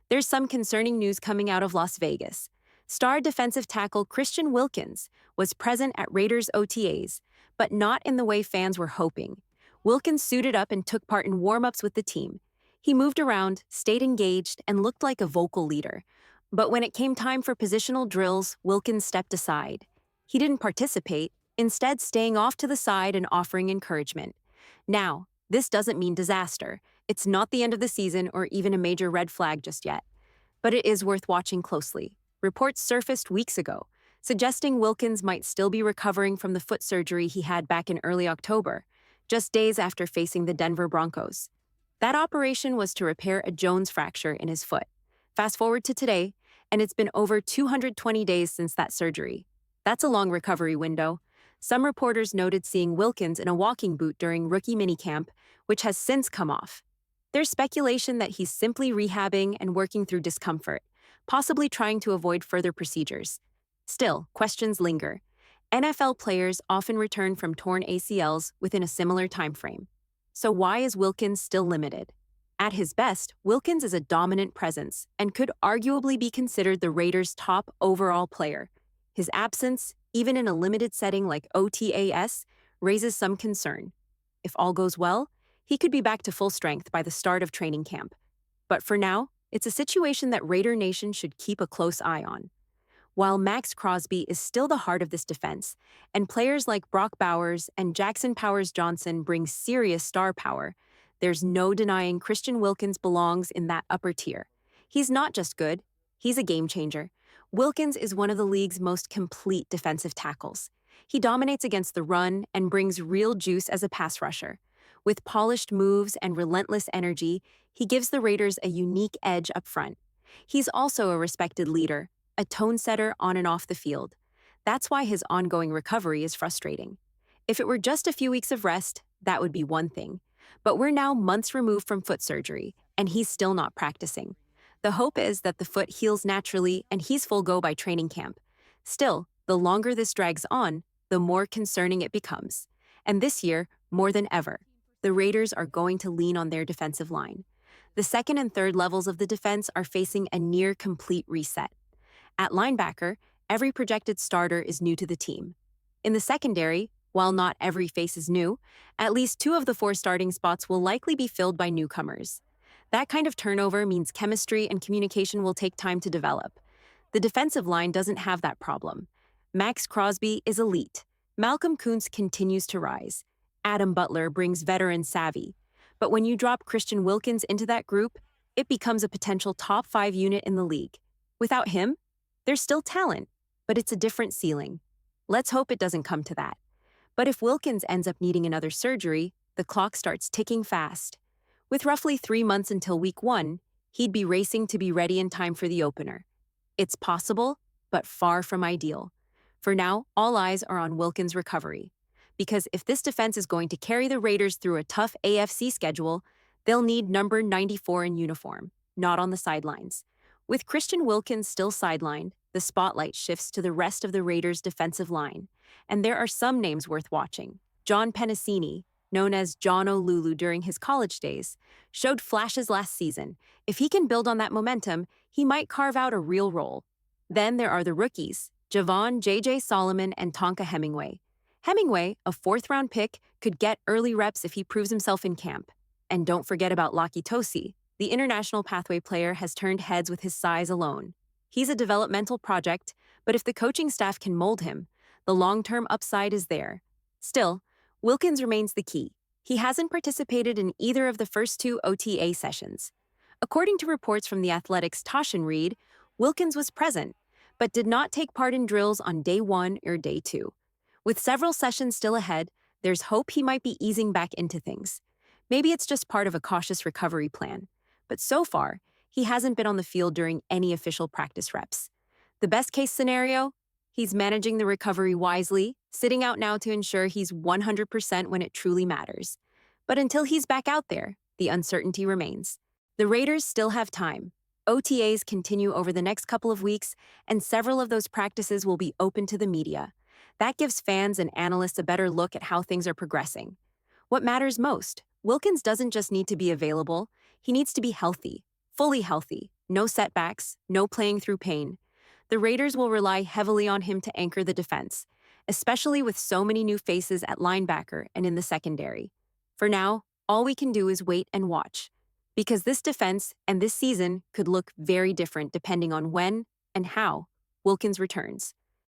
There's some concerning news coming out of Las Vegas. Star defensive tackle Christian Wilkins was present at Raiders OTAs, but not in the way fans were hoping. Wilkins suited up and took part in warm-ups with the team. He moved around, stayed engaged, and looked like a vocal leader. But when it came time for positional drills, Wilkins stepped aside. He didn't participate, instead staying off to the side and offering encouragement. Now, this doesn't mean disaster. It's not the end of the season or even a major red flag just yet. But it is worth watching closely. Reports surfaced weeks ago, suggesting Wilkins might still be recovering from the foot surgery he had back in early October, just days after facing the Denver Broncos. That operation was to repair a Jones fracture in his foot. Fast forward to today, and it's been over 220 days since that surgery. That's a long recovery window. Some reporters noted seeing Wilkins in a walking boot during rookie minicamp, which has since come off. There's speculation that he's simply rehabbing and working through discomfort, possibly trying to avoid further procedures. Still, questions linger. NFL players often return from torn ACLs within a similar time frame. So why is Wilkins still limited? At his best, Wilkins is a dominant presence and could arguably be considered the Raiders' top overall player. His absence, even in a limited setting like OTAs, raises some concern. If all goes well, he could be back to full strength by the start of training camp. But for now, it's a situation that RaiderNation should keep a close eye on. While Max Crosby is still the heart of this defense, and players like Brock Bowers and Jackson Powers-Johnson bring serious star power, there's no denying Christian Wilkins belongs in that upper tier. He's not just good, he's a game changer. Wilkins is one of the league's most complete defensive tackles. He dominates against the run and brings real juice as a pass rusher. With polished moves and relentless energy, he gives the Raiders a unique edge up front. He's also a respected leader, a tone setter on and off the field. That's why his ongoing recovery is frustrating. If it were just a few weeks of rest, that would be one thing. But we're now months removed from foot surgery, and he's still not practicing. The hope is that the foot heals naturally and he's full go by training camp. Still, the longer this drags on, the more concerning it becomes. And this year, more than ever, the Raiders are going to lean on their defensive line. The second and third levels of the defense are facing a near-complete reset. At linebacker, every projected starter is new to the team. In the secondary, while not every face is new, at least 2 of the 4 starting spots will likely be filled by newcomers. That kind of turnover means chemistry and communication will take time to develop. The defensive line doesn't have that problem. Max Crosby is elite. Malcolm Kuntz continues to rise. Adam Butler brings veteran savvy. But when you drop Christian Wilkins into that group, it becomes a potential top 5 unit in the league. Without him, there's still talent, but it's a different ceiling. Let's hope it doesn't come to that. But if Wilkins ends up needing another surgery, the clock starts ticking fast. With roughly 3 months until week 1, he'd be racing to be ready in time for the opener. It's possible, but far from ideal. For now, all eyes are on Wilkins' recovery. Because if this defense is going to carry the Raiders through a tough AFC schedule, they'll need number 94 in uniform, not on the sidelines. With Christian Wilkins still sidelined, the spotlight shifts to the rest of the Raiders' defensive line. And there are some names worth watching. John Penisini, known as John O'Lulu during his college days, showed flashes last season. If he can build on that momentum, he might carve out a real role. Then there are the rookies, Javon J.J. Solomon and Tonka Hemingway. Hemingway, a 4th-round pick, could get early reps if he proves himself in camp. And don't forget about Laki Tosi. The international pathway player has turned heads with his size alone. He's a developmental project, but if the coaching staff can mold him, the long-term upside is there. Still, Wilkins remains the key. He hasn't participated in either of the first 2 OTA sessions. According to reports from The Athletic's Tashin Reed, Wilkins was present, but did not take part in drills on day 1 or day 2. With several sessions still ahead, there's hope he might be easing back into things. Maybe it's just part of a cautious recovery plan. But so far, he hasn't been on the field during any official practice reps. The best-case scenario? He's managing the recovery wisely, sitting out now to ensure he's 100% when it truly matters. But until he's back out there, the uncertainty remains. The Raiders still have time. OTAs continue over the next couple of weeks, and several of those practices will be open to the media. That gives fans and analysts a better look at how things are progressing. What matters most? Wilkins doesn't just need to be available, he needs to be healthy, fully healthy. No setbacks, no playing through pain. The Raiders will rely heavily on him to anchor the defense, especially with so many new faces at linebacker and in the secondary. For now, all we can do is wait and watch, because this defense and this season could look very different depending on when and how Wilkins returns.